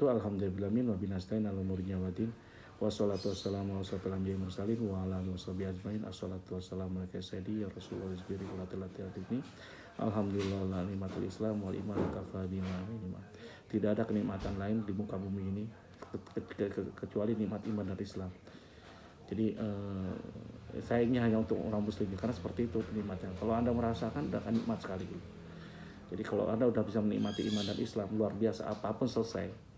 wabarakatuh. Alhamdulillahi wa binastain ala umuri nyawadin. Wassalatu wassalamu ala asyrofil anbiya'i wal mursalin wa ala alihi washabihi ajmain. Assalatu wassalamu ala sayyidi ya Rasulullah isbiri wa latilati. Alhamdulillah la nikmatul Islam wal iman kafa bima ni'mat. Tidak ada kenikmatan lain di muka bumi ini kecuali nikmat iman dan Islam. Jadi saya ini hanya untuk orang muslim karena seperti itu nikmatnya. Kalau Anda merasakan akan nikmat sekali. Jadi kalau Anda udah bisa menikmati iman dan Islam luar biasa, apapun selesai.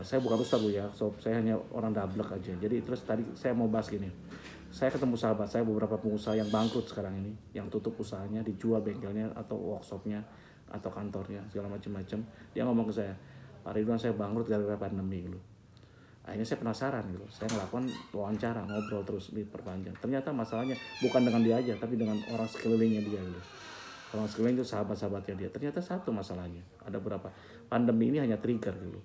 Saya bukan ustaz ya, saya hanya orang dablek aja. Jadi terus tadi saya mau bahas gini. Saya ketemu sahabat saya beberapa pengusaha yang bangkrut sekarang ini, yang tutup usahanya, dijual bengkelnya atau workshopnya atau kantornya segala macam-macam. Dia ngomong ke saya, Pak Ridwan, saya bangkrut gara-gara pandemi gitu. Akhirnya saya penasaran gitu. Saya melakukan wawancara, ngobrol terus diperpanjang. Ternyata masalahnya bukan dengan dia aja, tapi dengan orang sekelilingnya dia gitu. Orang sekeliling itu sahabat-sahabatnya dia. Ternyata satu masalahnya. Ada berapa? Pandemi ini hanya trigger gitu.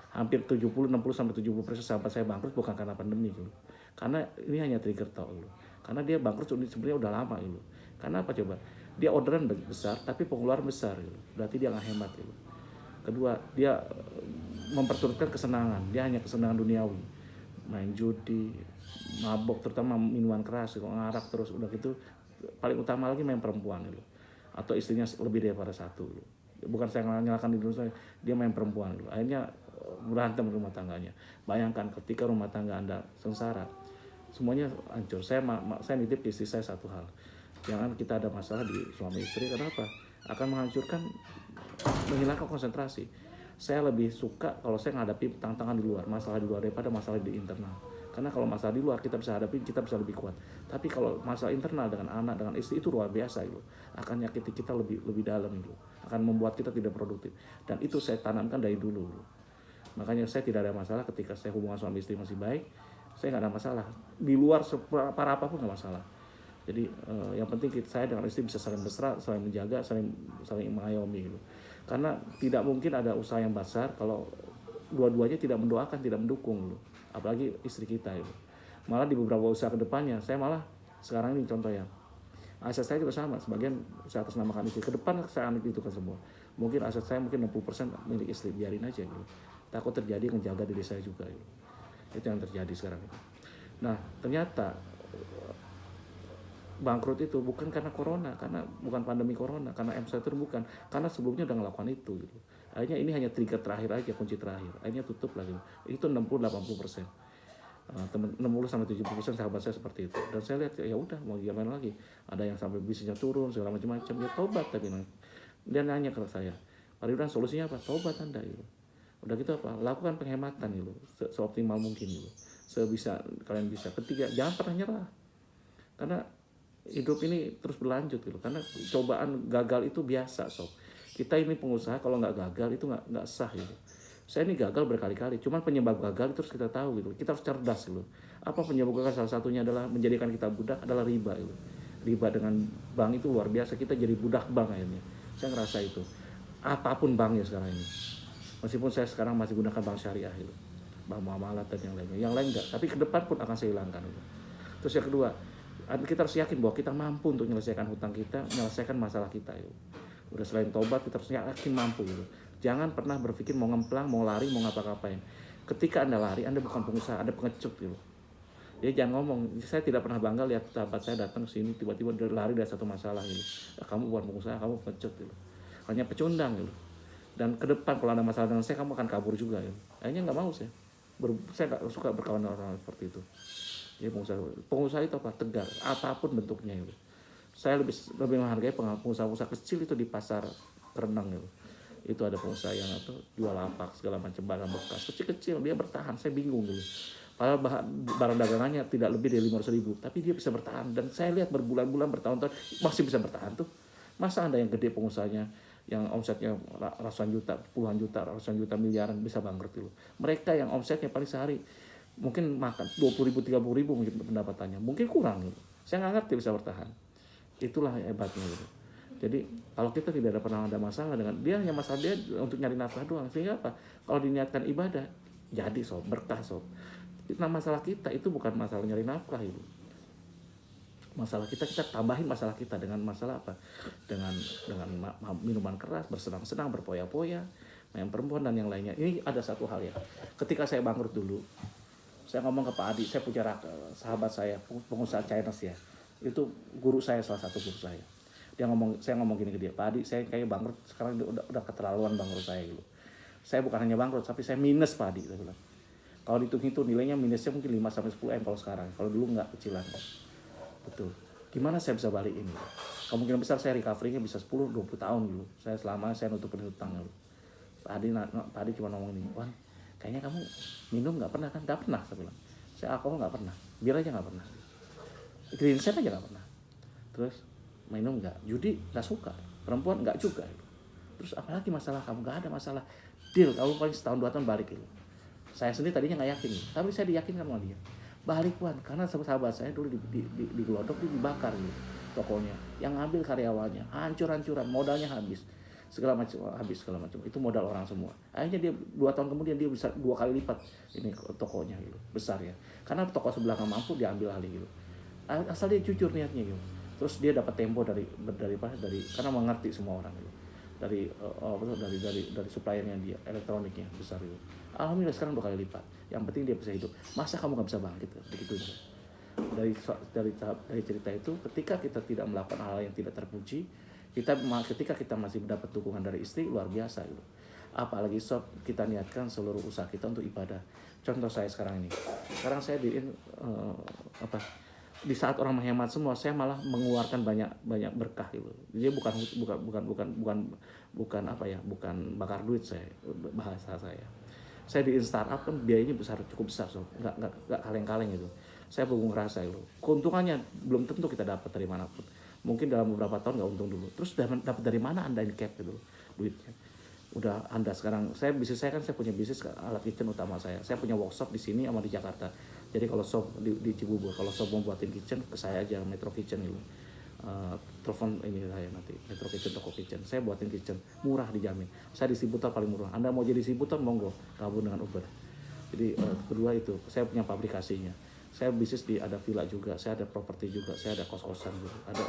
Hampir 70, 60 sampai 70% sahabat saya bangkrut bukan karena pandemi gitu. Karena ini hanya trigger tau gitu. Karena dia bangkrut sebenarnya udah lama gitu. Karena apa coba? Dia orderan besar tapi pengeluaran besar gitu. Berarti dia nggak hemat gitu. Kedua, dia memperturutkan kesenangan. Dia hanya kesenangan duniawi. Main judi, mabok, terutama minuman keras, gitu, ngarak terus udah gitu. Paling utama lagi main perempuan gitu. Atau istrinya lebih daripada satu gitu. Bukan saya nyalakan di Indonesia, dia main perempuan gitu. Akhirnya berantem rumah tangganya. Bayangkan ketika rumah tangga Anda sengsara, semuanya hancur. Saya nitip istri saya satu hal. Jangan kita ada masalah di suami istri, kenapa? Akan menghancurkan, menghilangkan konsentrasi. Saya lebih suka kalau saya menghadapi tantangan di luar, masalah di luar daripada masalah di internal. Karena kalau masalah di luar kita bisa hadapi, kita bisa lebih kuat. Tapi kalau masalah internal dengan anak, dengan istri itu luar biasa itu. Akan nyakiti kita lebih dalam itu. Akan membuat kita tidak produktif. Dan itu saya tanamkan dari dulu. Makanya saya tidak ada masalah ketika saya hubungan suami istri masih baik. Saya nggak ada masalah. Di luar separah apapun nggak masalah. Jadi yang penting saya dengan istri bisa saling mesra, saling menjaga, saling mengayomi gitu. Karena tidak mungkin ada usaha yang besar kalau dua-duanya tidak mendoakan, tidak mendukung gitu. Apalagi istri kita itu. Malah di beberapa usaha kedepannya, saya malah sekarang ini contohnya, aset saya juga sama, sebagian saya atasnamakan istri. Ke depan saya itu kan semua. Mungkin aset saya mungkin 60% milik istri, biarin aja gitu. Takut terjadi menjaga diri saya juga gitu. Itu yang terjadi sekarang itu. Nah ternyata bangkrut itu bukan karena corona, karena bukan pandemi corona, karena M1 bukan, karena sebelumnya udah ngelakukan itu gitu. Akhirnya ini hanya trigger terakhir aja, kunci terakhir. Akhirnya tutup lagi. Itu 60-80%. 60-70% sahabat saya seperti itu. Dan saya lihat ya udah mau gimana lagi. Ada yang sampai bisnisnya turun segala macam-macam. Ya tobat tapi dia nanya ke saya, Pak Ridwan solusinya apa? Tobat Anda gitu. Udah gitu apa? Lakukan penghematan gitu, seoptimal mungkin gitu. Sebisa kalian bisa. Ketiga, jangan pernah nyerah. Karena hidup ini terus berlanjut gitu. Karena cobaan gagal itu biasa sob. Kita ini pengusaha kalau nggak gagal itu nggak sah gitu. Saya ini gagal berkali-kali. Cuman penyebab gagal terus kita tahu gitu. Kita harus cerdas gitu. Apa penyebab gagal? Salah satunya adalah menjadikan kita budak adalah riba gitu. Riba dengan bank itu luar biasa. Kita jadi budak bank akhirnya. Saya ngerasa itu. Apapun banknya sekarang ini. Meskipun saya sekarang masih gunakan bank syariah gitu. Bank muamalat dan yang lainnya. Yang lain enggak. Tapi ke depan pun akan saya hilangkan gitu. Terus yang kedua, kita harus yakin bahwa kita mampu untuk menyelesaikan hutang kita, menyelesaikan masalah kita itu. Udah selain tobat, kita harus yakin mampu gitu. Jangan pernah berpikir mau ngemplang, mau lari, mau ngapa-ngapain. Ketika Anda lari, Anda bukan pengusaha, Anda pengecut gitu. Jadi jangan ngomong, saya tidak pernah bangga lihat sahabat saya datang ke sini tiba-tiba lari dari satu masalah gitu. Kamu bukan pengusaha, kamu pengecut gitu. Hanya pecundang gitu. Dan ke depan kalau ada masalah dengan saya, kamu akan kabur juga gitu. Akhirnya nggak mau saya. Saya nggak suka berkawan dengan orang seperti itu. Jadi pengusaha itu apa? Tegar, apapun bentuknya itu. Saya lebih menghargai pengusaha kecil itu di pasar Renang itu. Itu ada pengusaha yang jual lapak segala macam barang bekas kecil-kecil, dia bertahan. Saya bingung gitu. Padahal barang dagangannya tidak lebih dari 500.000, tapi dia bisa bertahan. Dan saya lihat berbulan-bulan, bertahun-tahun masih bisa bertahan tuh. Masa Anda yang gede pengusahanya, yang omsetnya ratusan juta, puluhan juta, ratusan juta, miliaran bisa bangkrut dulu. Mereka yang omsetnya paling sehari mungkin makan 20.000, 30.000 mungkin pendapatannya, mungkin kurang gitu. Saya nggak ngerti bisa bertahan. Itulah hebatnya gitu. Jadi kalau kita tidak pernah ada masalah dengan dia, hanya masalah dia untuk nyari nafkah doang. Sehingga apa? Kalau diniatkan ibadah, jadi sob, berkah sob. Nah masalah kita itu bukan masalah nyari nafkah itu. Masalah kita tambahin masalah kita dengan masalah apa? Dengan minuman keras, bersenang-senang, berpoya-poya, yang perempuan dan yang lainnya. Ini ada satu hal ya. Ketika saya bangkrut dulu, saya ngomong ke Pak Adi, saya punya sahabat saya, pengusaha Chinese ya. Itu guru saya, salah satu guru saya. Saya ngomong gini ke dia, Pak Adi, saya kayak bangkrut sekarang udah keterlaluan bangkrut saya gitu. Saya bukan hanya bangkrut, tapi saya minus Pak Adi. Saya bilang. Kalau dihitung nilainya minusnya mungkin 5 sampai 10 M kalau sekarang. Kalau dulu nggak kecilan. Betul. Gimana saya bisa balik ini? Kemungkinan besar saya recovery-nya bisa 10-20 tahun dulu. Saya nutupin hutang dulu. Pak Adi cuma ngomong ini, Wan, kayaknya kamu minum nggak pernah kan? Nggak pernah, saya bilang. Saya alkohol nggak pernah, bir aja nggak pernah, green set aja nggak pernah. Terus minum nggak, judi nggak suka, perempuan nggak juga. Terus apalagi masalah kamu? Nggak ada masalah. Deal, kamu paling setahun 2 tahun balik gitu. Saya sendiri tadinya nggak yakin, tapi saya diyakinkan sama dia. Balik Wan, karena sahabat saya dulu di Glodok dia dibakar gitu, tokonya. Yang ngambil karyawannya, hancur-hancuran, modalnya habis. Segala macam. Itu modal orang semua. Akhirnya dia 2 tahun kemudian dia bisa 2 kali lipat ini tokonya gitu, besar ya. Karena toko sebelah nggak mampu diambil alih gitu. Asal dia jujur niatnya gitu. Terus dia dapat tempo dari karena mengerti semua orang gitu. Dari suppliernya dia, elektroniknya besar itu. Alhamdulillah sekarang 2 kali lipat. Yang penting dia bisa hidup. Masa kamu nggak bisa bangkit? Begitu. Dari cerita itu, ketika kita tidak melakukan hal yang tidak terpuji, ketika kita masih mendapat dukungan dari istri, luar biasa gitu. Apalagi sob, kita niatkan seluruh usaha kita untuk ibadah. Contoh saya sekarang ini. Sekarang saya di saat orang menghemat semua, saya malah mengeluarkan banyak berkah gitu. Jadi bukan bakar duit saya, bahasa saya. Saya di startup kan biayanya cukup besar, so nggak kaleng-kaleng gitu. Saya belum ngerasa itu. Keuntungannya belum tentu kita dapat dari manapun. Mungkin dalam beberapa tahun nggak untung dulu. Terus dapat dari mana Anda ini cap gitu duitnya? Udah Anda sekarang, saya punya bisnis alat kitchen utama saya. Saya punya workshop di sini sama di Jakarta. Jadi kalau shop di Cibubur, kalau shop mau buatin kitchen ke saya aja, Metro Kitchen gitu. Telepon ini saya nanti, Metro Kitchen, Toko Kitchen. Saya buatin kitchen, murah dijamin. Saya distributor paling murah. Anda mau jadi distributor, monggo, gabung dengan Uber. Jadi kedua itu, saya punya pabrikasinya. Saya bisnis ada villa juga, saya ada properti juga, saya ada kos-kosan juga, ada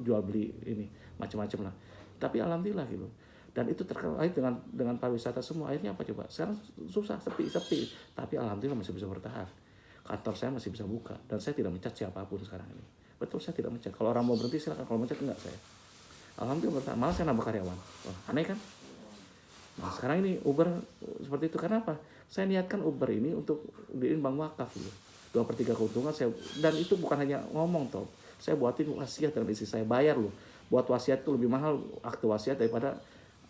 jual beli ini macam-macam lah. Tapi alhamdulillah gitu. Dan itu terkait dengan pariwisata semua. Akhirnya apa coba? Sekarang susah, sepi. Tapi alhamdulillah masih bisa bertahan. Kantor saya masih bisa buka dan saya tidak mencat siapapun sekarang ini. Betul, saya tidak mencat. Kalau orang mau berhenti silakan, kalau mencat enggak saya. Alhamdulillah bertahan. Malah saya nambah karyawan. Wah, aneh kan? Nah, sekarang ini Uber seperti itu. Kenapa? Saya niatkan Uber ini untuk beliin bank wakaf gitu. 2/3 keuntungan saya, dan itu bukan hanya ngomong toh. Saya buatin wasiat dengan istri saya, bayar loh. Buat wasiat itu lebih mahal akte wasiat daripada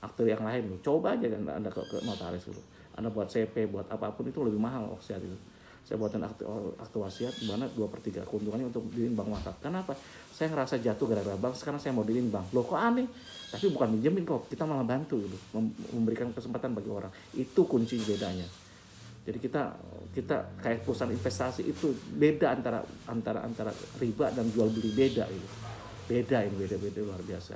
akte yang lain loh. Coba aja kan Anda ke notaris dulu. Anda buat CP, buat apapun itu lebih mahal wasiat itu. Saya buatin akte wasiat di mana 2/3 keuntungannya untuk beliin bank wakaf. Kenapa? Saya ngerasa jatuh gara-gara bank, sekarang saya mau beliin bank. Loh kok aneh? Tapi bukan minjemin kok, kita malah bantu gitu, memberikan kesempatan bagi orang. Itu kunci bedanya. Jadi kita kayak perusahaan investasi itu beda antara riba dan jual beli, beda itu. Beda luar biasa.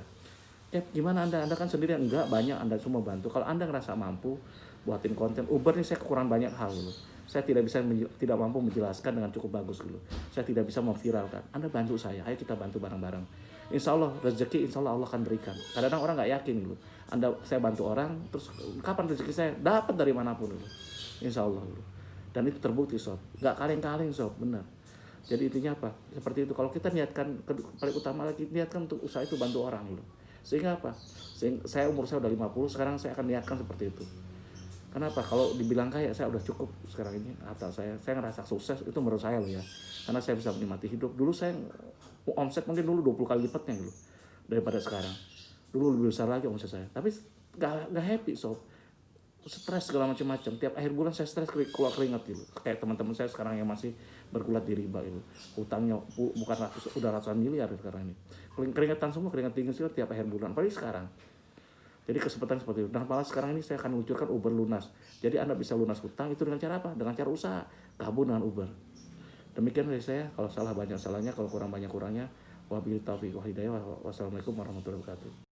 Gimana Anda kan sendirian? Enggak, banyak Anda semua bantu. Kalau Anda ngerasa mampu buatin konten Uber ini, saya kekurangan banyak hal gitu. Saya tidak mampu menjelaskan dengan cukup bagus gitu. Saya tidak bisa memviralkan. Anda bantu saya, ayo kita bantu bareng-bareng. Insya Allah rezeki, insya Allah Allah akan berikan. Kadang-kadang orang nggak yakin gitu. Saya bantu orang, terus kapan rezeki saya dapat dari manapun gitu. Insya Allah gitu. Dan itu terbukti sob, nggak kaleng-kaleng sob, benar. Jadi intinya apa? Seperti itu. Kalau kita niatkan, paling utama lagi niatkan untuk usaha itu bantu orang gitu. Sehingga apa? Umur saya udah 50, sekarang saya akan niatkan seperti itu. Kenapa? Kalau dibilang kaya, saya udah cukup sekarang ini. Atau saya ngerasa sukses, itu menurut saya loh ya. Karena saya bisa menikmati hidup. Dulu saya omset mungkin 20 kali lipatnya gitu daripada sekarang. Dulu lebih besar lagi omset saya. Tapi gak happy sob. Stres segala macam-macam. Tiap akhir bulan saya stres, keluar keringat gitu. Kayak teman-teman saya sekarang yang masih bergulat di riba itu. Hutangnya bukan udah ratusan miliar sekarang ini. Keringetan semua, keringat dingin sih tiap akhir bulan. Apalagi sekarang. Jadi kesempatan seperti itu. Nah malah sekarang ini saya akan meluncurkan Uber Lunas. Jadi Anda bisa lunas hutang itu dengan cara apa? Dengan cara usaha. Gabung dengan Uber. Demikian dari saya. Kalau salah banyak salahnya, kalau kurang banyak kurangnya. Wabillahi taufiq wal hidayah. Wassalamualaikum warahmatullahi wabarakatuh.